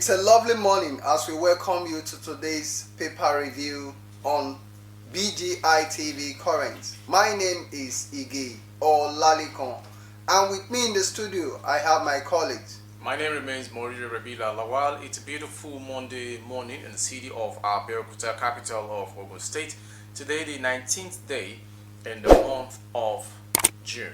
It's a lovely morning as we welcome you to today's paper review on BGI TV Current. My name is Ige or Lalikon, and with me in the studio I have my colleagues. My name remains Morida Rabila Lawal. It's a beautiful Monday morning in the city of Abeokuta, capital of Ogun State. Today, the 19th day in the month of June.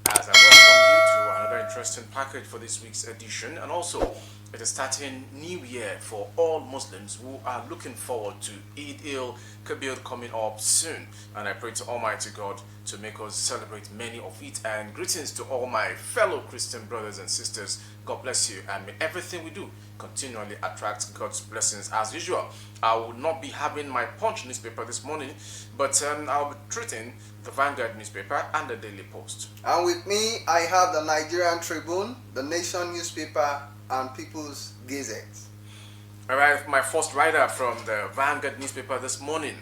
As I welcome you to another interesting package for this week's edition, and also it is starting New Year for all Muslims who are looking forward to Eid al-Kabir coming up soon. And I pray to Almighty God to make us celebrate many of it. And greetings to all my fellow Christian brothers and sisters. God bless you, and may everything we do continually attract God's blessings as usual. I will not be having my Punch newspaper this morning, but I'll be treating the Vanguard newspaper and the Daily Post. And with me I have the Nigerian Tribune, the Nation newspaper, and People's Gazette. Alright, my first rider from the Vanguard newspaper this morning.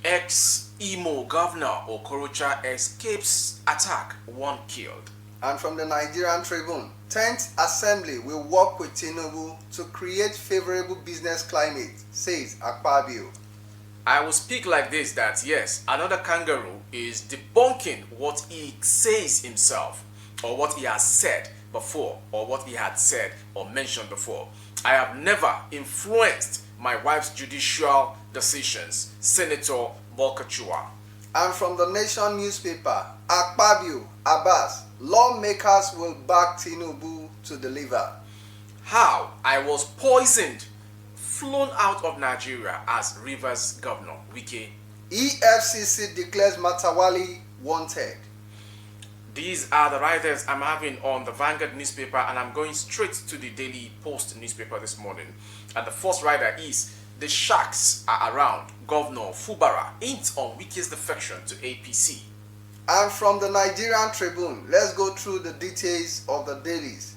Ex-Imo Governor Okorocha escapes attack, one killed. And from the Nigerian Tribune, 10th Assembly will work with Tinubu to create favorable business climate, says Akpabio. I will speak like this, that yes, another kangaroo is debunking what he says himself, or what he has said before, or what he had said or mentioned before. I have never influenced my wife's judicial decisions, Senator Bolkachua. And from the Nation newspaper, Akpabio, Abbas, lawmakers will back Tinubu to deliver. How I was poisoned, flown out of Nigeria as Rivers Governor, Wike. EFCC declares Matawalle wanted. These are the writers I'm having on the Vanguard newspaper, and I'm going straight to the Daily Post newspaper this morning. And the first writer is, the sharks are around. Governor Fubara hints on Wike's defection to APC. And from the Nigerian Tribune, let's go through the details of the dailies.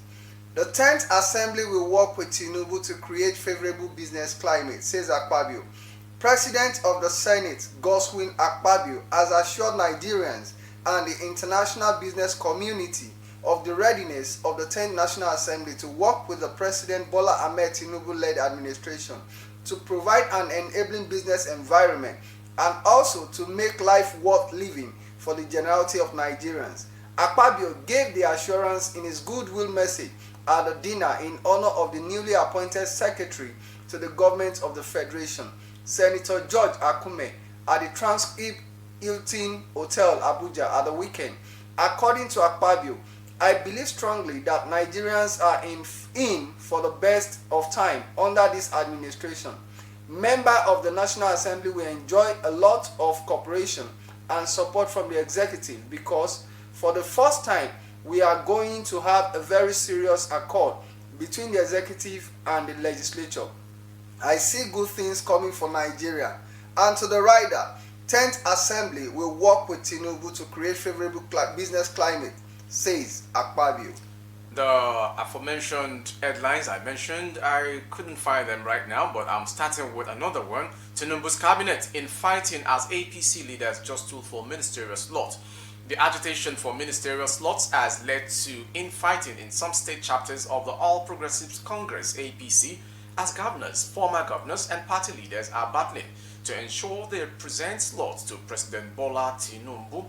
The 10th Assembly will work with Tinubu to create favorable business climate, says Akpabio. President of the Senate, Godswin Akpabio, has assured Nigerians and the international business community of the readiness of the 10th National Assembly to work with the President Bola Ahmed Tinubu-led administration to provide an enabling business environment and also to make life worth living for the generality of Nigerians. Akpabio gave the assurance in his goodwill message at the dinner in honor of the newly appointed Secretary to the Government of the Federation, Senator George Akume, at the Transcript Hilton Hotel, Abuja, at the weekend. According to Akpabio, I believe strongly that Nigerians are in for the best of time under this administration. Members of the National Assembly will enjoy a lot of cooperation and support from the executive because for the first time we are going to have a very serious accord between the executive and the legislature. I see good things coming for Nigeria. And to the rider, 10th Assembly will work with Tinubu to create favorable business climate, says Akpabio. The aforementioned headlines I mentioned, I couldn't find them right now, but I'm starting with another one. Tinubu's cabinet in fighting as APC leaders just stood for ministerial slots. The agitation for ministerial slots has led to infighting in some state chapters of the All Progressives Congress, APC, as governors, former governors and party leaders are battling to ensure they present slots to President Bola Tinubu.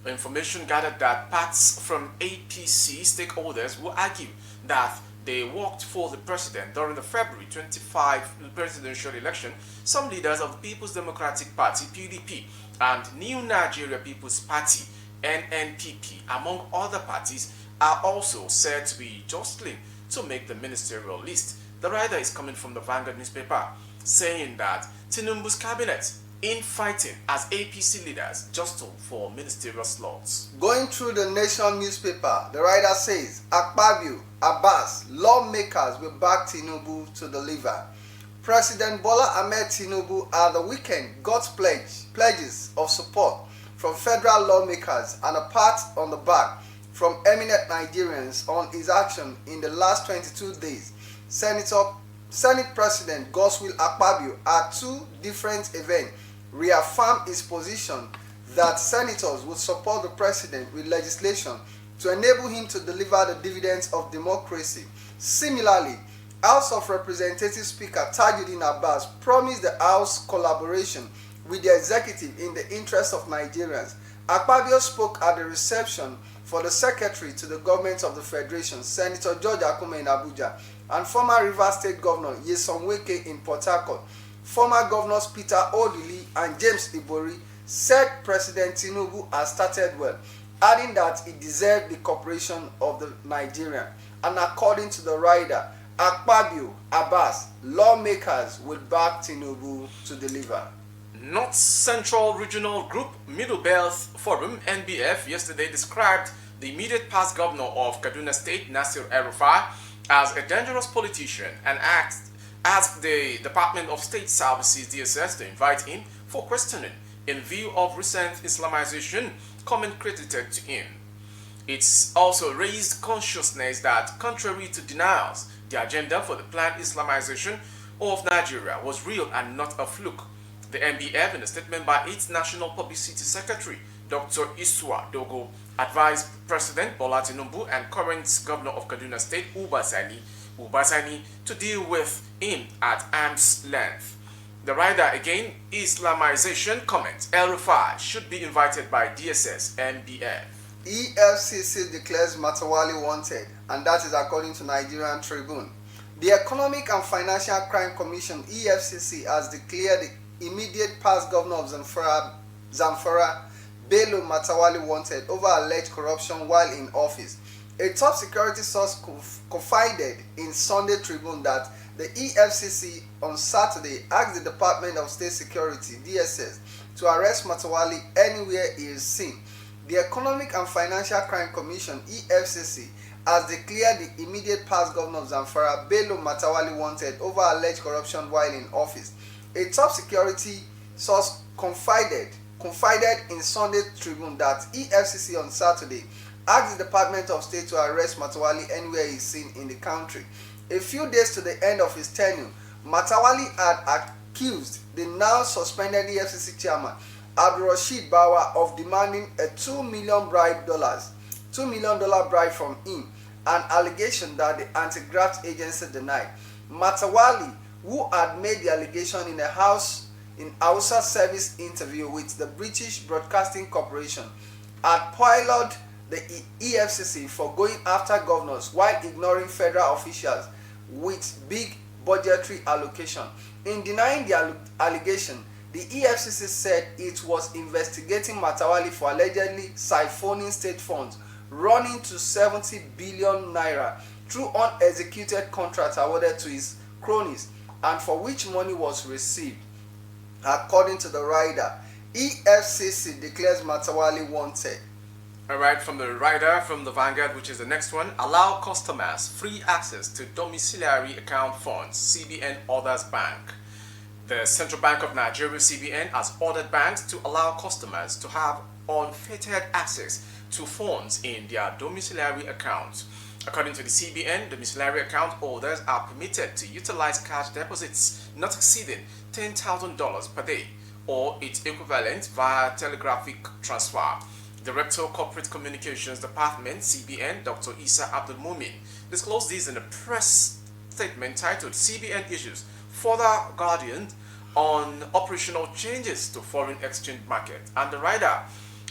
Information gathered that parts from APC stakeholders will argue that they worked for the president during the February 25 presidential election. Some leaders of the People's Democratic Party, PDP, and New Nigeria People's Party, NNPP, among other parties, are also said to be jostling to make the ministerial list. The writer is coming from the Vanguard newspaper, saying that Tinubu's cabinet infighting as APC leaders jostle for ministerial slots. Going through the Nation newspaper, the writer says, Akpabio, Abbas, lawmakers will back Tinubu to deliver. President Bola Ahmed Tinubu at the weekend got pledges of support from federal lawmakers and a pat on the back from eminent Nigerians on his action in the last 22 days. Senate President Godswill Akpabio at two different events reaffirmed his position that senators would support the president with legislation to enable him to deliver the dividends of democracy. Similarly, House of Representatives Speaker Tajuddin Abbas promised the House collaboration with the executive in the interest of Nigerians. Akpabio spoke at the reception for the Secretary to the Government of the Federation, Senator George Akume in Abuja, and former Rivers State Governor Nyesom Wike in Port Harcourt. Former Governors Peter Odili and James Ibori said President Tinubu has started well, adding that he deserved the cooperation of the Nigerian. And according to the rider, Akpabio, Abbas, lawmakers will back Tinubu to deliver. North Central Regional Group Middle Belt Forum (NBF) yesterday described the immediate past governor of Kaduna State, Nasir El-Rufai, as a dangerous politician and asked the Department of State Services (DSS) to invite him for questioning in view of recent Islamization comment credited to him. It's also raised consciousness that, contrary to denials, the agenda for the planned Islamization of Nigeria was real and not a fluke. The NBF, in a statement by its National Publicity Secretary, Dr. Iswa Dogo, advised President Bola Tinubu and current Governor of Kaduna State, Ubasani, to deal with him at arm's length. The rider again, Islamization comment, El-Rufai should be invited by DSS NBF. EFCC declares Matawalle wanted, and that is according to Nigerian Tribune. The Economic and Financial Crime Commission (EFCC) has declared the immediate past governor of Zamfara, Bello Matawalle, wanted over alleged corruption while in office. A top security source confided in Sunday Tribune that the EFCC on Saturday asked the Department of State Security (DSS) to arrest Matawalle anywhere he is seen. The Economic and Financial Crime Commission (EFCC) has declared the immediate past governor of Zamfara, Bello Matawalle, wanted over alleged corruption while in office. A top security source confided in Sunday Tribune that EFCC on Saturday asked the Department of State to arrest Matawalle anywhere he is seen in the country. A few days to the end of his tenure, Matawalle had accused the now suspended EFCC chairman Abdulrasheed Bawa of demanding a $2 million bribe from him, an allegation that the anti-graft agency denied. Matawalle, who had made the allegation in a Hausa service interview with the British Broadcasting Corporation, had piled the EFCC for going after governors while ignoring federal officials with big budgetary allocation. In denying the allegation, the EFCC said it was investigating Matawalle for allegedly siphoning state funds running to 70 billion naira through unexecuted contracts awarded to his cronies and for which money was received. According to the rider, EFCC declares Matawalle wanted. Alright, from the rider from the Vanguard, which is the next one, allow customers free access to domiciliary account funds, CBN orders bank. The Central Bank of Nigeria, CBN, has ordered banks to allow customers to have unfettered access to funds in their domiciliary accounts. According to the CBN, domiciliary account holders are permitted to utilize cash deposits not exceeding $10,000 per day or its equivalent via telegraphic transfer. Director of Corporate Communications Department, CBN, Dr. Isa Abdul Mumin, disclosed this in a press statement titled CBN Issues Further Guardian on Operational Changes to Foreign Exchange Market. And the rider,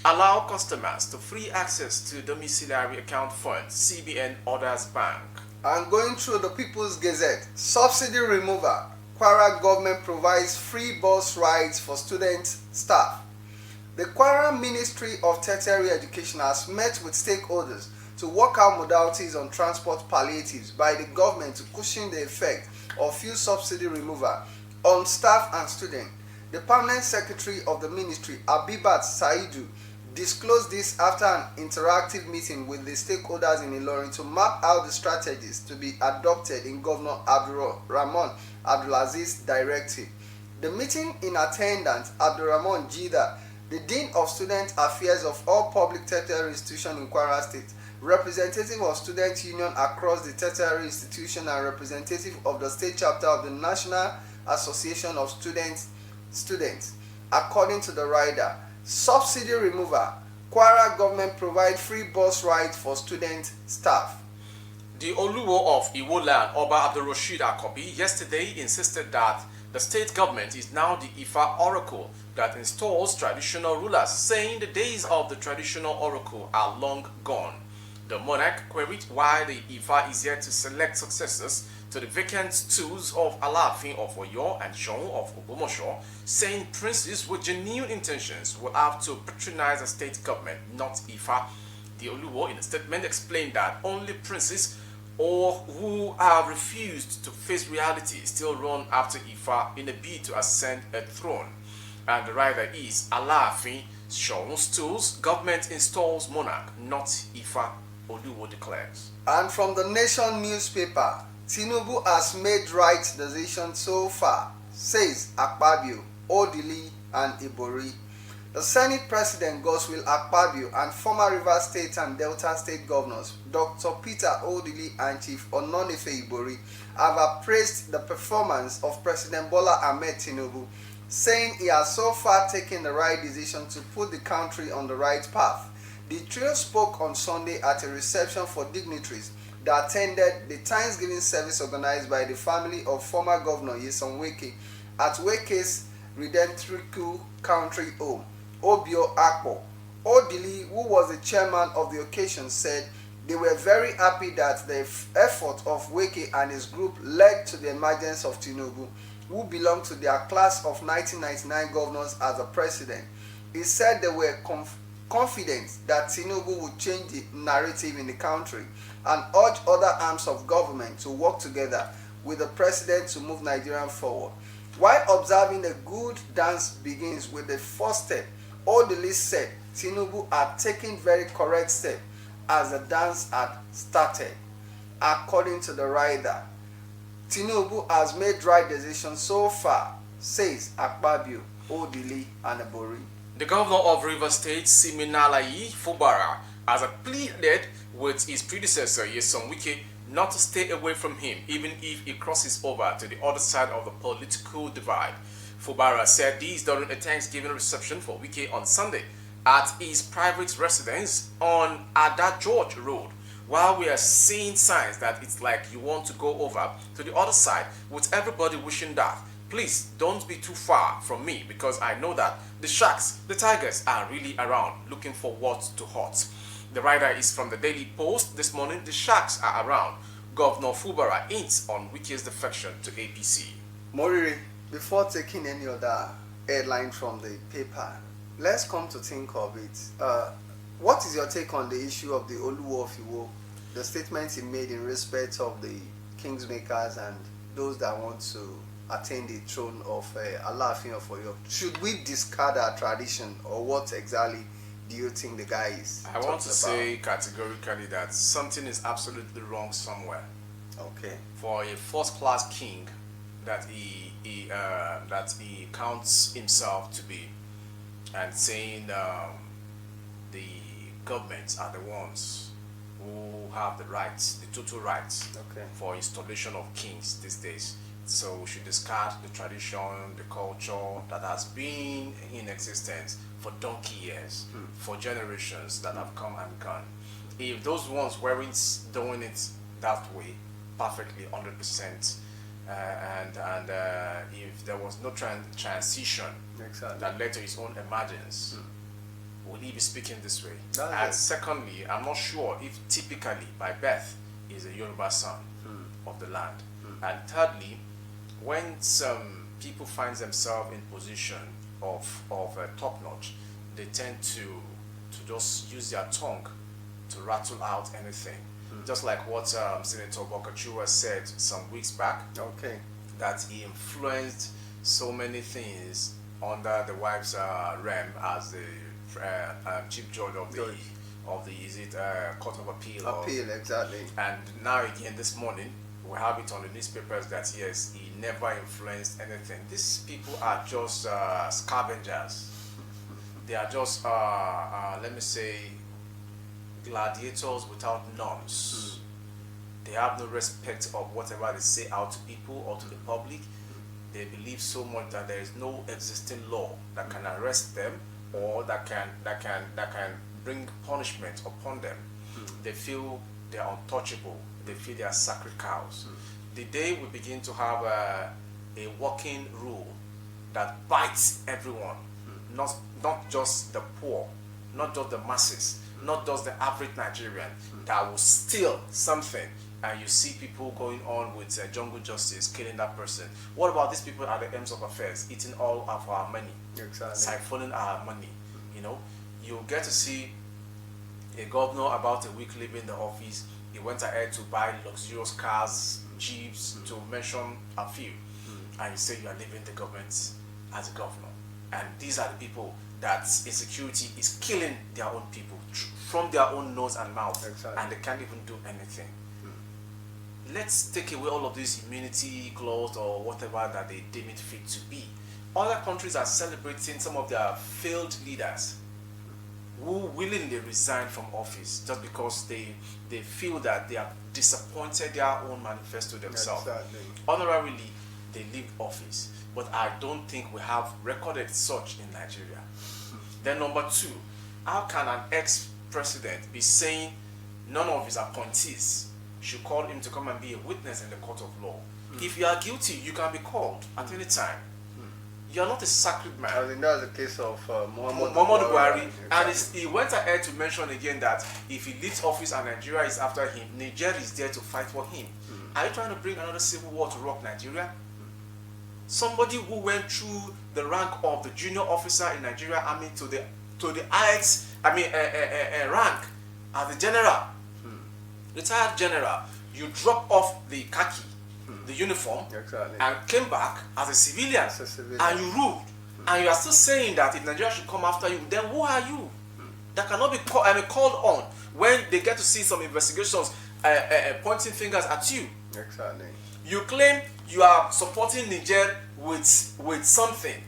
allow customers to free access to domiciliary account funds, CBN orders bank. And going through the People's Gazette, subsidy remover, Kwara government provides free bus rides for student staff. The Kwara Ministry of Tertiary Education has met with stakeholders to work out modalities on transport palliatives by the government to cushion the effect of fuel subsidy removal on staff and students. The permanent secretary of the ministry, Abibat Saidu, disclosed this after an interactive meeting with the stakeholders in Ilorin to map out the strategies to be adopted in Governor Abdulrahman Abdulaziz's directive. The meeting in attendance, Abdulrahman Jida, the Dean of Student Affairs of all public tertiary institutions in Kwara State, representative of student union across the tertiary institution and representative of the state chapter of the National Association of Students. According to the rider, subsidy remover, Kwara government provide free bus rides for student staff. The Oluwo of Iwo Land, Oba Abdulrasheed Akobi, yesterday insisted that the state government is now the Ifa oracle that installs traditional rulers, saying the days of the traditional oracle are long gone. The monarch queried why the Ifa is yet to select successors to the vacant stools of Alaafin of Oyo and Shon of Ogbomoso, saying princes with genuine intentions will have to patronize the state government, not Ifa. The Oluwo, in a statement, explained that only princes or who have refused to face reality still run after Ifa in a bid to ascend a throne. And the rider is Alaafin, Shon stools, government installs monarch, not Ifa, Oluwo declares. And from the Nation newspaper, Tinubu has made right decision so far, says Akpabio, Odili and Ibori. The Senate President Godswill Akpabio and former Rivers State and Delta State governors Dr. Peter Odili and Chief Ononefe Ibori have appraised the performance of President Bola Ahmed Tinubu, saying he has so far taken the right decision to put the country on the right path. The trio spoke on Sunday at a reception for dignitaries that attended the Thanksgiving service organized by the family of former Governor Nyesom Wike at Wike's Redemptorial Country Home, Obio Akpo. Odili, who was the chairman of the occasion, said they were very happy that the effort of Wike and his group led to the emergence of Tinubu, who belonged to their class of 1999 governors as a president. He said they were confident that Tinubu would change the narrative in the country and urge other arms of government to work together with the president to move Nigeria forward. While observing a good dance begins with the first step, Odili said Tinubu had taken very correct step as the dance had started. According to the rider, Tinubu has made right decisions so far, says Akpabio, Odili and Ibori. The governor of Rivers State, Siminalayi Fubara, has pleaded with his predecessor, Nyesom Wike, not to stay away from him, even if he crosses over to the other side of the political divide. Fubara said this during a Thanksgiving reception for Wike on Sunday at his private residence on Ada George Road. While we are seeing signs that it's like you want to go over to the other side with everybody wishing that, please don't be too far from me because I know that the sharks, the tigers are really around looking for what to hurt. The rider is from the Daily Post this morning. The sharks are around. Governor Fubara hints on Wike's defection to APC. Moriri, before taking any other headline from the paper, let's come to think of it. What is your take on the issue of the Oluwo of Iwo, the statement he made in respect of the kingsmakers and those that want to attain the throne of Alaafin of Oyo? Should we discard our tradition, or what exactly do you think the guy is? I want to say categorically that something is absolutely wrong somewhere. Okay. For a first-class king that he counts himself to be, and saying the governments are the ones who have the rights, the total rights, okay, for installation of kings these days. So we should discard the tradition, the culture that has been in existence for donkey years, for generations that have come and gone. If those ones weren't doing it that way, perfectly 100%, and if there was no transition exactly, that led to his own emergence, will he be speaking this way? That's and secondly, I'm not sure if typically by birth is a Yoruba son of the land. And thirdly, when some people find themselves in position of top notch, they tend to just use their tongue to rattle out anything. Just like what Senator Bokachua said some weeks back, okay, that he influenced so many things under the wife's realm as the chief judge of the Court of Appeal. Appeal, exactly. And now again this morning, we have it on the newspapers that yes, he never influenced anything. These people are just scavengers. They are just, let me say, gladiators without norms. They have no respect of whatever they say out to people or to the public. They believe so much that there is no existing law that can arrest them or that can bring punishment upon them. They feel they are untouchable. They feel they are sacred cows. The day we begin to have a working rule that bites everyone, not just the poor, not just the masses, not just the average Nigerian, that will steal something, and you see people going on with jungle justice, killing that person. What about these people at the ends of affairs, eating all of our money, siphoning our money? You know, you get to see a governor about a week leaving the office. He went ahead to buy luxurious cars, jeeps, to mention a few, and you say you are leaving the government as a governor. And these are the people that insecurity is killing their own people from their own nose and mouth, and they can't even do anything. Let's take away all of these immunity clause or whatever that they deem it fit to be. Other countries are celebrating some of their failed leaders who willingly resign from office just because they feel that they have disappointed their own manifesto themselves. Honorarily, they leave office. But I don't think we have recorded such in Nigeria. Then number two, how can an ex-president be saying none of his appointees should call him to come and be a witness in the court of law? If you are guilty, you can be called at any time. You are not a sacred man. I think that's the case of Muhammad Buhari. And he went ahead to mention again that if he leaves office and Nigeria is after him, Nigeria is there to fight for him. Are you trying to bring another civil war to rock Nigeria? Somebody who went through the rank of the junior officer in Nigeria Army to the highest, rank as the general, retired general. You drop off the khaki, the uniform, and came back as a civilian, and you ruled. And you are still saying that if Nigeria should come after you, then who are you? That cannot be called on when they get to see some investigations pointing fingers at you. You claim you are supporting Niger with something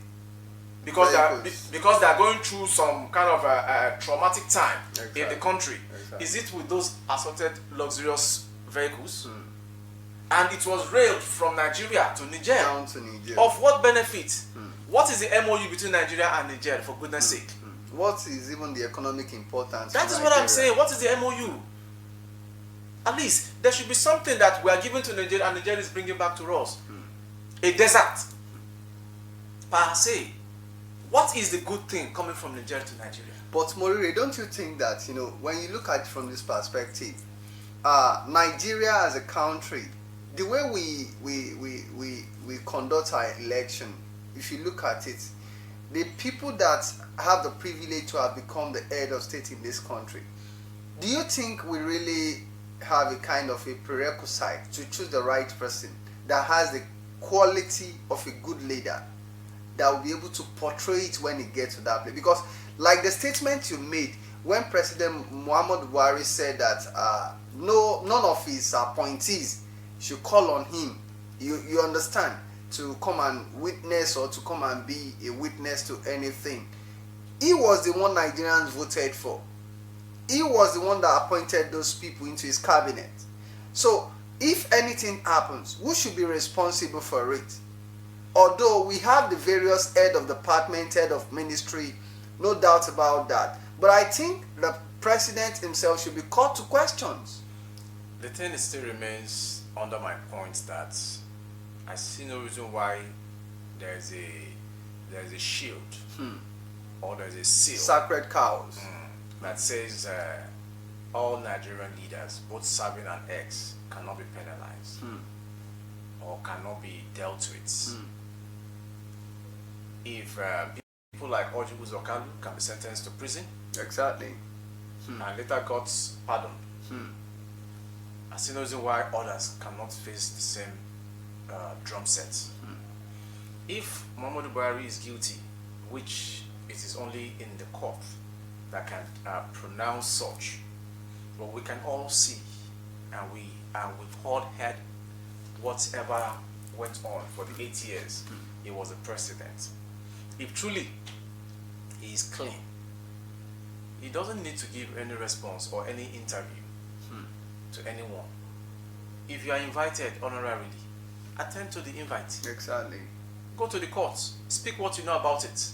because they are going through some kind of a traumatic time in the country. Is it with those assorted luxurious vehicles? And it was railed from Nigeria to Niger. Down to Niger. Of what benefit? What is the MOU between Nigeria and Niger, for goodness sake? What is even the economic importance? That is what I'm saying. What is the MOU? At least there should be something that we are giving to Nigeria and Nigeria is bringing back to us. A desert, per se. What is the good thing coming from Nigeria to Nigeria? But Morire, don't you think that, when you look at it from this perspective, Nigeria as a country, the way we conduct our election, if you look at it, the people that have the privilege to have become the head of state in this country, do you think we really have a kind of a prerequisite to choose the right person that has the quality of a good leader that will be able to portray it when it gets to that place? Because like the statement you made when President Muhammad Buhari said that none of his appointees should call on him, you understand, to come and witness or to come and be a witness to anything. He was the one Nigerians voted for. He was the one that appointed those people into his cabinet. So if anything happens, who should be responsible for it? Although we have the various head of department, head of ministry, no doubt about that. But I think the president himself should be called to questions. The thing still remains under my point that I see no reason why there's a shield or there's a seal, sacred cows, that says all Nigerian leaders, both serving and ex, cannot be penalized or cannot be dealt with. If people like Oji Uzokalu can be sentenced to prison, and later got pardoned, I see no reason why others cannot face the same drum set. If Muhammadu Buhari is guilty, which it is only in the court that can pronounce such, but we can all see, and we've all heard whatever went on for the 8 years he was the president. If truly he is clean, he doesn't need to give any response or any interview to anyone. If you are invited honorarily, attend to the invite. Go to the courts, speak what you know about it.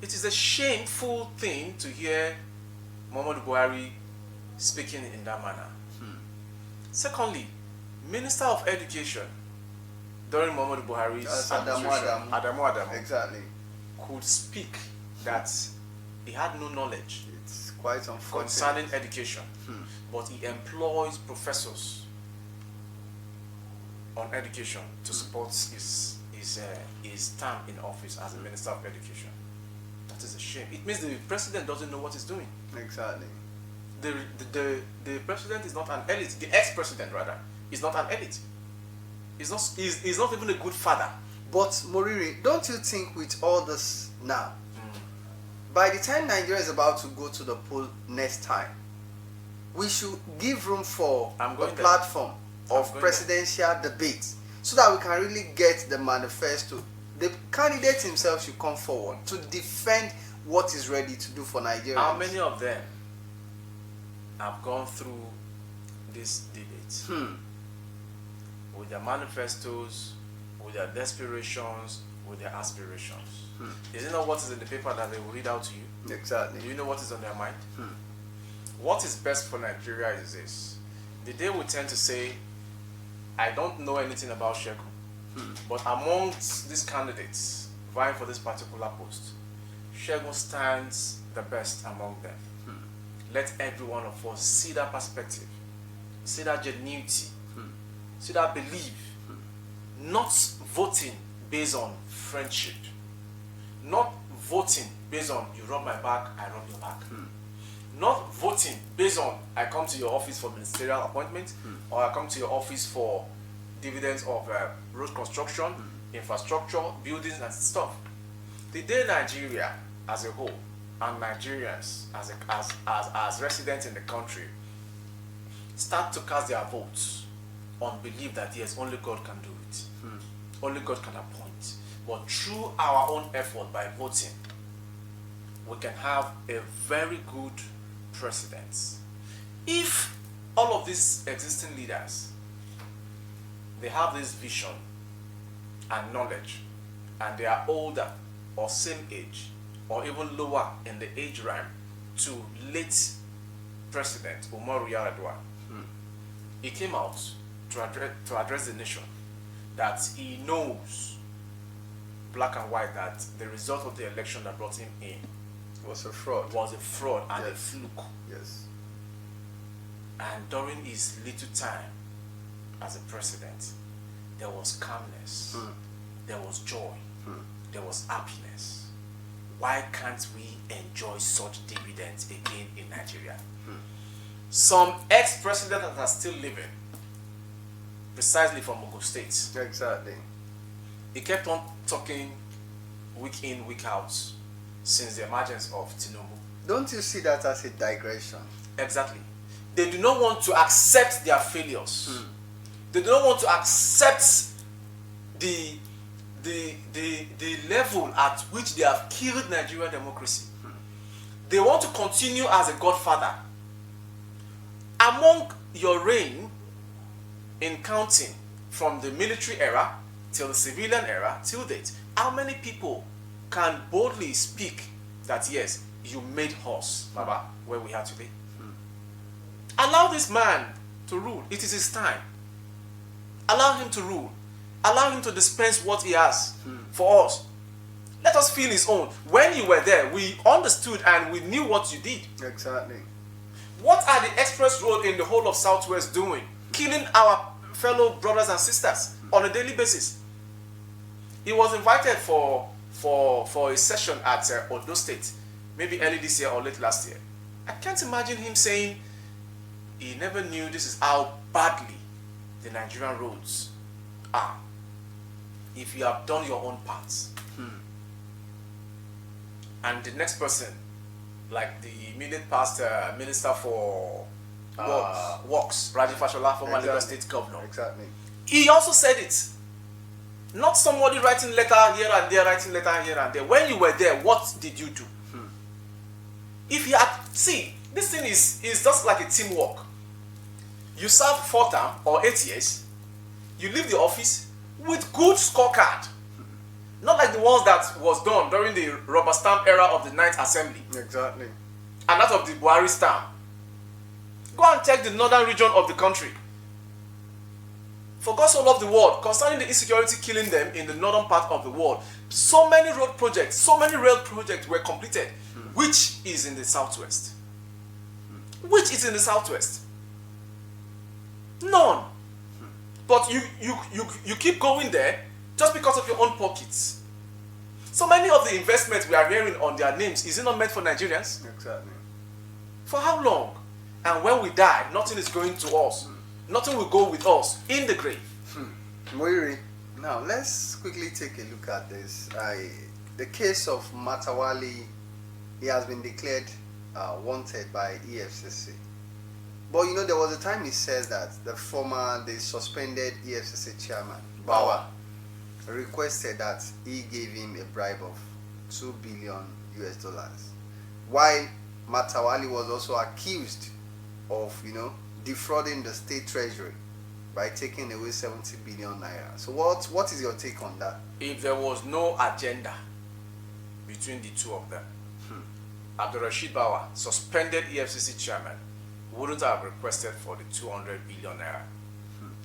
It is a shameful thing to hear Muhammadu Buhari speaking in that manner. Secondly, Minister of Education during Muhammadu Buhari's administration, Adamu, Exactly. could speak that he had no knowledge It's quite unfortunate. concerning education, but he employs professors on education to support his term in office as a Minister of Education. That is a shame. It means the president doesn't know what he's doing. Exactly. The president is not an elite. The ex-president, rather, is not an elite. He's not even a good father. But Moriri, don't you think with all this now, by the time Nigeria is about to go to the poll next time, we should give room for a platform of presidential debates so that we can really get the manifesto. The candidate himself should come forward to defend what he's ready to do for Nigeria. How many of them have gone through this debate with their manifestos, with their desperations, with their aspirations? Is it not what is in the paper that they will read out to you? Exactly. Do you know what is on their mind? What is best for Nigeria is this. The day we tend to say, I don't know anything about Sheku, but amongst these candidates vying for this particular post, Sheku stands the best among them. Let every one of us see that perspective, see that genuinity, see that belief, not voting based on friendship, not voting based on you rub my back, I rub your back, not voting based on I come to your office for ministerial appointment or I come to your office for dividends of road construction, infrastructure, buildings and stuff. The day Nigeria as a whole and Nigerians as residents in the country start to cast their votes on belief that yes, only God can do it, only God can appoint, but through our own effort by voting, we can have a very good president. If all of these existing leaders, they have this vision and knowledge, and they are older or same age or even lower in the age rank to late President Umaru Yar'Adua, he came out to address the nation that he knows black and white that the result of the election that brought him in was a fraud and a fluke. Yes. And during his little time as a president, there was calmness, there was joy, there was happiness. Why can't we enjoy such dividends again in Nigeria? Some ex-presidents that are still living, precisely from Ogun State. Exactly. He kept on talking week in, week out since the emergence of Tinubu. Don't you see that as a digression? Exactly. They do not want to accept their failures. They do not want to accept the level at which they have killed Nigerian democracy. They want to continue as a godfather. Among your reign, in counting from the military era till the civilian era till date, how many people can boldly speak that yes, you made us, Baba, where we are today? Allow this man to rule. It is his time. Allow him to rule. Allow him to dispense what he has for us. Let us feel his own. When you were there, we understood and we knew what you did. Exactly. What are the express road in the whole of Southwest doing? Killing our fellow brothers and sisters on a daily basis. He was invited for a session at Ondo State, maybe early this year or late last year. I can't imagine him saying he never knew this is how badly the Nigerian roads are. If you have done your own parts. And the next person, like the immediate past Minister for Works, Raji Fashola, former Lagos State Governor. Exactly. He also said it. Not somebody writing letter here and there, writing letter here and there. When you were there, what did you do? If you had, see, this thing is just like a teamwork. You serve 4 terms or 8 years, you leave the office with good scorecard. Not like the ones that was done during the rubber stamp era of the 9th Assembly. Exactly. And that of the Buhari stamp. Go and check the northern region of the country. For God so loved the world, concerning the insecurity killing them in the northern part of the world, so many road projects, so many rail projects were completed, which is in the southwest. Which is in the southwest. None. But you keep going there just because of your own pockets. So many of the investments we are hearing on their names, is it not meant for Nigerians? Exactly. For how long? And when we die, nothing is going to us. Nothing will go with us in the grave. Moiri, now let's quickly take a look at this. The case of Matawalle, he has been declared wanted by EFCC. But you know, there was a time he said that the suspended EFCC chairman, Bawa, requested that he gave him a bribe of $2 billion US. While Matawalle was also accused of, defrauding the state treasury by taking away 70 billion naira. So what is your take on that? If there was no agenda between the two of them, Abdurrashid Bawa, suspended EFCC chairman, wouldn't have requested for the 200 billion naira.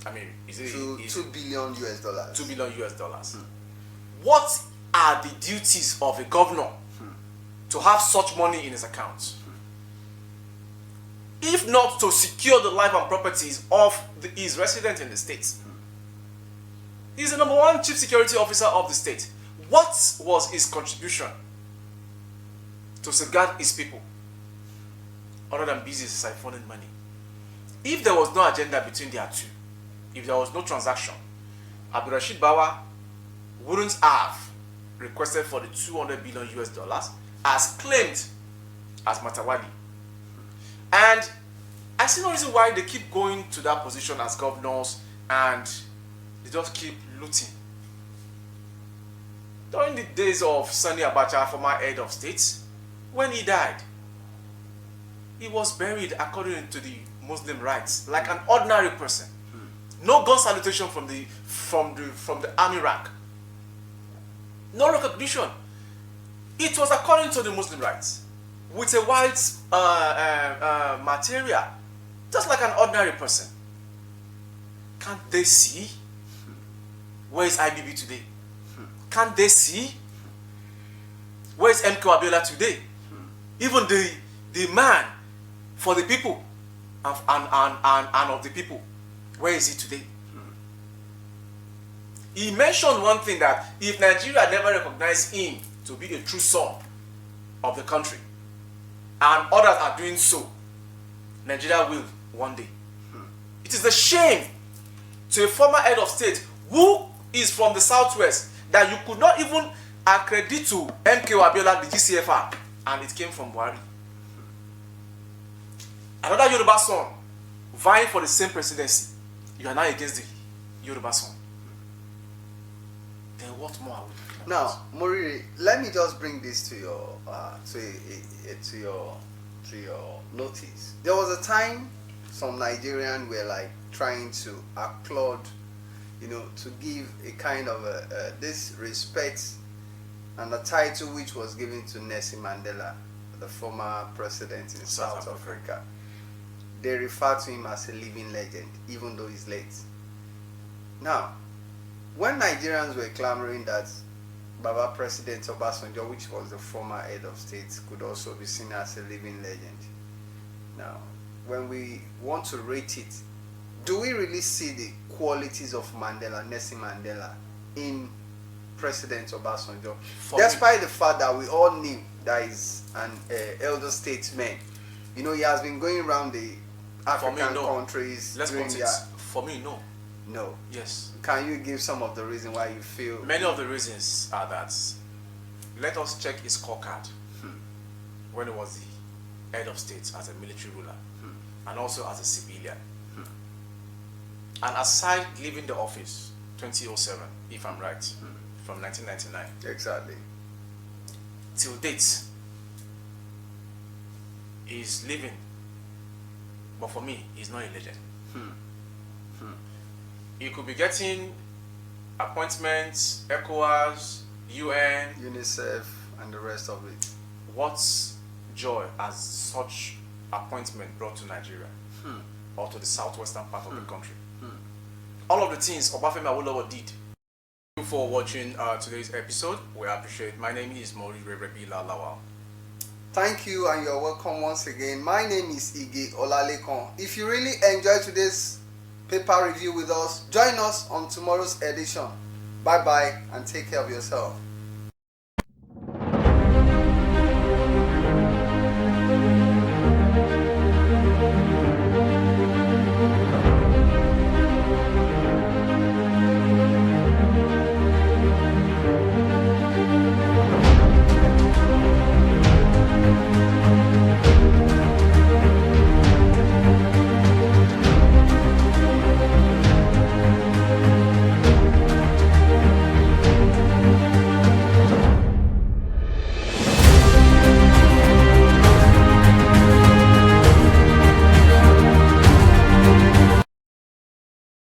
I mean, is it $2 billion US? $2 billion US. What are the duties of a governor to have such money in his account? If not to secure the life and properties of his resident in the state. He's the #1 chief security officer of the state. What was his contribution to safeguard his people other than busy siphoning money? If there was no agenda between the two, if there was no transaction, Abdurrashid Bawa wouldn't have requested for the $200 billion US as claimed as Matawalle. And I see no reason why they keep going to that position as governors and they just keep looting. During the days of Sani Abacha, former head of state, when he died, he was buried according to the Muslim rites, like an ordinary person. No gun salutation from the army rank. No recognition. It was according to the Muslim rites, with a white material, just like an ordinary person. Can't they see? Where is IBB today? Can't they see? Where is MK Abiola today? Even the man for the people and of the people, where is he today? He mentioned one thing, that if Nigeria never recognized him to be a true son of the country, and others are doing so, Nigeria will one day. It is a shame to a former head of state who is from the southwest that you could not even accredit to MK Abiola, the GCFR, and it came from Buhari. Another Yoruba son vying for the same presidency, you are now against the Yoruba son. Then what more are we talking about? Now, Moriri, let me just bring this to your notice. There was a time some Nigerians were like trying to applaud, to give a kind of this respect and a title which was given to Nelson Mandela, the former president in South Africa. They refer to him as a living legend, even though he's late. Now, when Nigerians were clamoring that Baba President Obasanjo, which was the former head of state, could also be seen as a living legend. Now, when we want to rate it, do we really see the qualities of Nelson Mandela, in President Obasanjo? Despite the fact that we all knew that he's an elder statesman. He has been going around the African countries. Let's put it. For me, no. No. Yes. Can you give some of the reasons why you feel? Many of the reasons are that, let us check his scorecard when he was the head of state as a military ruler and also as a civilian. And aside leaving the office 2007, if I'm right, from 1999. Exactly. Till date, he's living. But for me, he's not a legend. He could be getting appointments, ECOWAS, UN, UNICEF, and the rest of it. What joy has such appointment brought to Nigeria or to the southwestern part of the country. All of the things Obafemi Awolowo did. Thank you for watching today's episode. We appreciate it. My name is Maurice Rebila Lawal. Thank you, and you're welcome once again. My name is Ige Olalekon. If you really enjoyed today's paper review with us, join us on tomorrow's edition. Bye bye and take care of yourself.